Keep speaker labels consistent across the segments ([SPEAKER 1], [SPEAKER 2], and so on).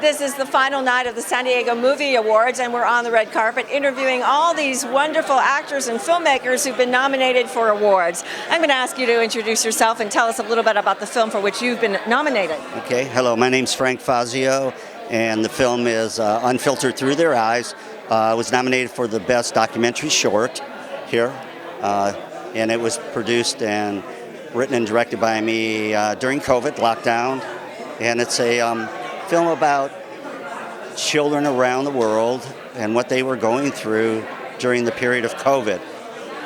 [SPEAKER 1] This is the final night of the San Diego Movie Awards, and we're on the red carpet interviewing all these wonderful actors and filmmakers who've been nominated for awards. I'm going to ask you to introduce yourself and tell us a little bit about the film for which you've been nominated.
[SPEAKER 2] Okay, hello, my name's Frank Fazzio, and the film is Unfiltered Through Their Eyes. I was nominated for the Best Documentary Short here, and it was produced and written and directed by me during COVID lockdown, and it's a film about children around the world and what they were going through during the period of COVID.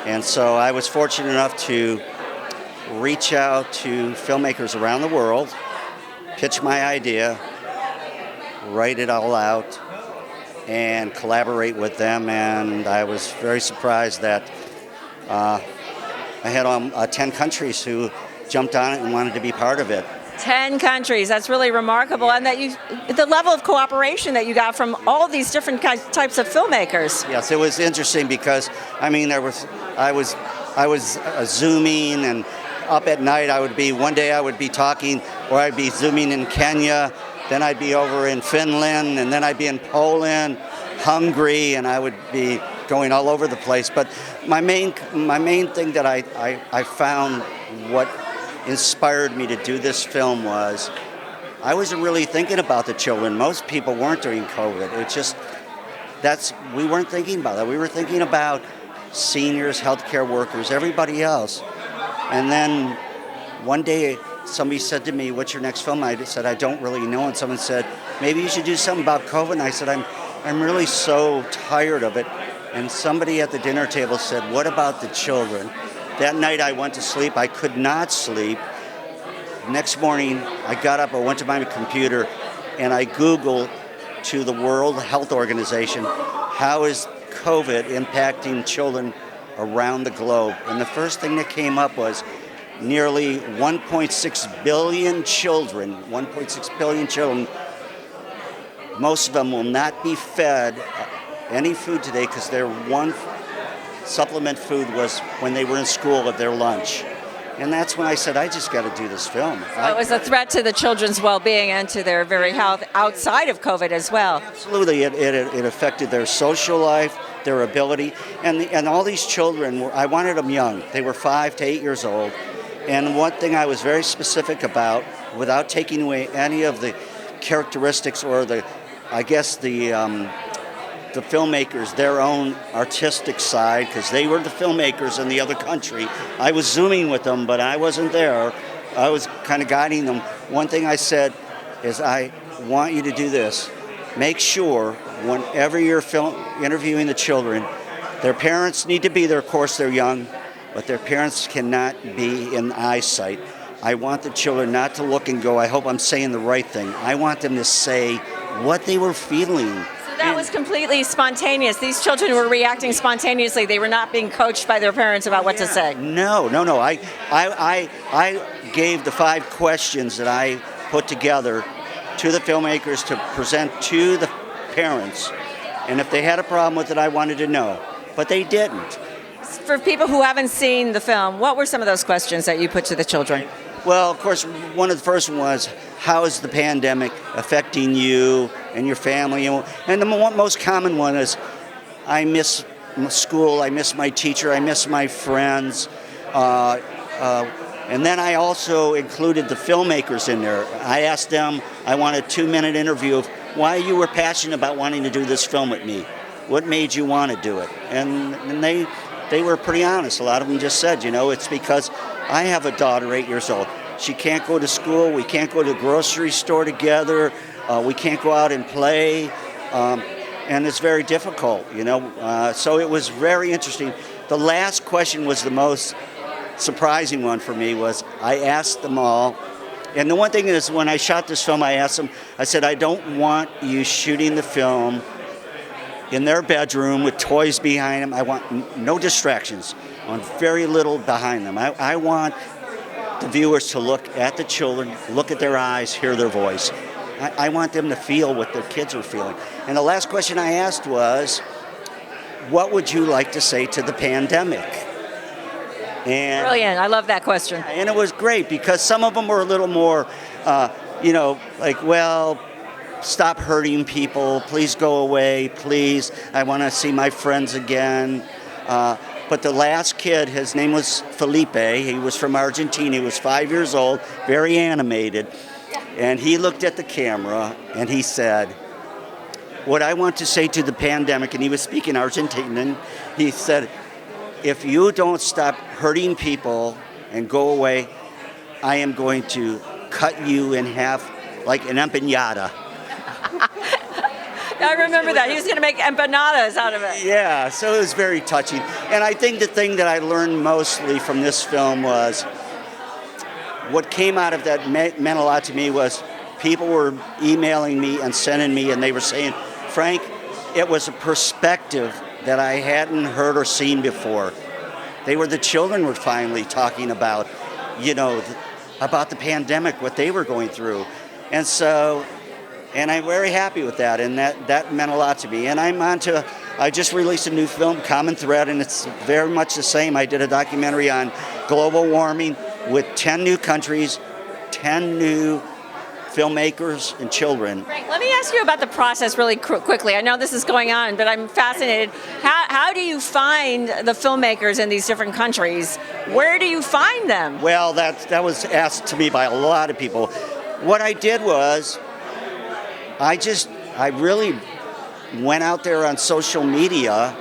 [SPEAKER 2] And so I was fortunate enough to reach out to filmmakers around the world, pitch my idea, write it all out, and collaborate with them. And I was very surprised that I had 10 countries who jumped on it and wanted to be part of it.
[SPEAKER 1] 10 countries, that's really remarkable, and that the level of cooperation that you got from all these different types of filmmakers.
[SPEAKER 2] Yes, it was interesting because, I mean, I was Zooming, and up at night one day I would be talking, or I'd be Zooming in Kenya, then I'd be over in Finland, and then I'd be in Poland, Hungary, and I would be going all over the place. But my main thing that I found what inspired me to do this film was I wasn't really thinking about the children. Most people weren't during COVID. It's just we weren't thinking about that. We were thinking about seniors, healthcare workers, everybody else. And then one day somebody said to me, "What's your next film?" I said, "I don't really know." And someone said, "Maybe you should do something about COVID." And I said, I'm really so tired of it. And somebody at the dinner table said, "What about the children?" That night I went to sleep. I could not sleep. Next morning I got up, I went to my computer, and I Googled to the World Health Organization, how is COVID impacting children around the globe? And the first thing that came up was nearly 1.6 billion children, 1.6 billion children. Most of them will not be fed any food today because their one supplement food was when they were in school at their lunch. And that's when I said, I just got to do this film.
[SPEAKER 1] So it was a threat to the children's well-being and to their very health outside of COVID as well.
[SPEAKER 2] Absolutely. It affected their social life, their ability. And all these children, I wanted them young. They were 5 to 8 years old. And one thing I was very specific about, without taking away any of the characteristics or the filmmakers, their own artistic side, because they were the filmmakers in the other country. I was Zooming with them, but I wasn't there. I was kind of guiding them. One thing I said is, I want you to do this. Make sure whenever you're interviewing the children, their parents need to be there. Of course, they're young, but their parents cannot be in eyesight. I want the children not to look and go, I hope I'm saying the right thing. I want them to say what they were feeling.
[SPEAKER 1] That was completely spontaneous. These children were reacting spontaneously. They were not being coached by their parents about what to say.
[SPEAKER 2] No. I gave the 5 questions that I put together to the filmmakers to present to the parents. And if they had a problem with it, I wanted to know. But they didn't.
[SPEAKER 1] For people who haven't seen the film, what were some of those questions that you put to the children?
[SPEAKER 2] Well, of course, one of the first was, how is the pandemic affecting you and your family? And the most common one is, I miss school, I miss my teacher, I miss my friends. And then I also included the filmmakers in there. I asked them, I want a 2-minute interview of why you were passionate about wanting to do this film with me. What made you want to do it? And they were pretty honest. A lot of them just said, it's because I have a daughter 8 years old. She can't go to school. We can't go to the grocery store together. We can't go out and play. And it's very difficult, So it was very interesting. The last question was the most surprising one for me. Was I asked them all. And the one thing is, when I shot this film, I asked them, I said, I don't want you shooting the film in their bedroom with toys behind them. I want no distractions. I want very little behind them. I want the viewers to look at the children, look at their eyes, hear their voice. I want them to feel what their kids are feeling. And the last question I asked was, what would you like to say to the pandemic?
[SPEAKER 1] And brilliant. I love that question.
[SPEAKER 2] And it was great because some of them were a little more, like, well, stop hurting people. Please go away. Please. I want to see my friends again. But the last kid, his name was Felipe. He was from Argentina. He was 5 years old, very animated. And he looked at the camera and he said, what I want to say to the pandemic, and he was speaking Argentinian, he said, if you don't stop hurting people and go away, I am going to cut you in half like an empanada.
[SPEAKER 1] I remember that. He was going to make empanadas out of it.
[SPEAKER 2] Yeah, so it was very touching. And I think the thing that I learned mostly from this film was what came out of that meant a lot to me was people were emailing me and sending me, and they were saying, Frank, it was a perspective that I hadn't heard or seen before. The children were finally talking about, about the pandemic, what they were going through. And so, and I'm very happy with that, and that meant a lot to me. And I just released a new film, Common Thread, and it's very much the same. I did a documentary on global warming with 10 new countries, 10 new filmmakers and children.
[SPEAKER 1] Frank, let me ask you about the process really quickly. I know this is going on, but I'm fascinated. How do you find the filmmakers in these different countries? Where do you find them?
[SPEAKER 2] Well, that was asked to me by a lot of people. What I did was, I really went out there on social media,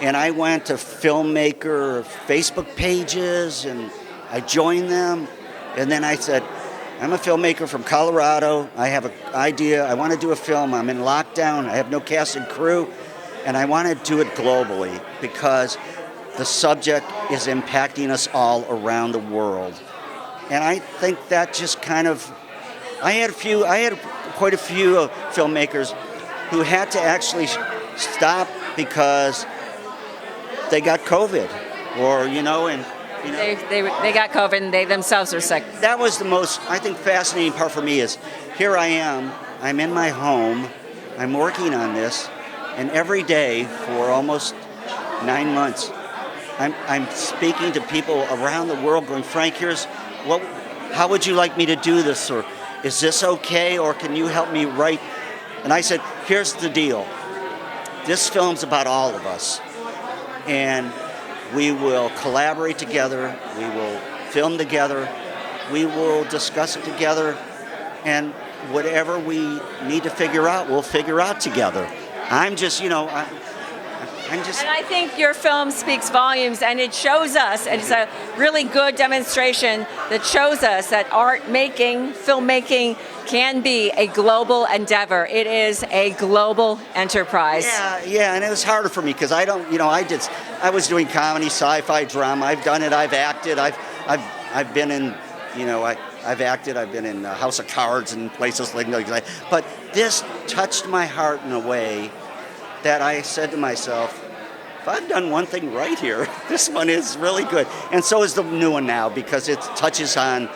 [SPEAKER 2] and I went to filmmaker Facebook pages, and I joined them, and then I said, I'm a filmmaker from Colorado. I have an idea. I want to do a film. I'm in lockdown. I have no cast and crew, and I want to do it globally because the subject is impacting us all around the world. And I think that just kind of, I had quite a few filmmakers who had to actually stop because they got COVID, or
[SPEAKER 1] They got COVID and they themselves are sick.
[SPEAKER 2] That was the most, I think, fascinating part for me is here I am, I'm in my home, I'm working on this, and every day for almost 9 months, I'm speaking to people around the world going, Frank, how would you like me to do this? Or is this okay? Or can you help me write? And I said, here's the deal. This film's about all of us. And we will collaborate together, we will film together, we will discuss it together, and whatever we need to figure out, we'll figure out together. I'm just. And
[SPEAKER 1] I think your film speaks volumes, and it shows us, and it's a really good demonstration that shows us that art making, filmmaking can be a global endeavor. It is a global enterprise.
[SPEAKER 2] Yeah, and it was harder for me because I was doing comedy, sci-fi, drama. I've done it. I've acted. I've been in, I've acted. I've been in House of Cards and places like that. But this touched my heart in a way that I said to myself, if I've done one thing right here, this one is really good. And so is the new one now because it touches on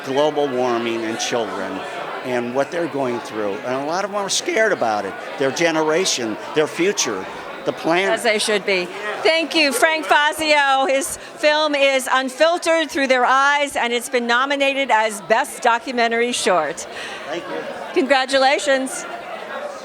[SPEAKER 2] global warming and children and what they're going through. And a lot of them are scared about it, their generation, their future, the planet.
[SPEAKER 1] As they should be. Thank you, Frank Fazzio. His film is Unfiltered Through Their Eyes, and it's been nominated as Best Documentary Short.
[SPEAKER 2] Thank you.
[SPEAKER 1] Congratulations.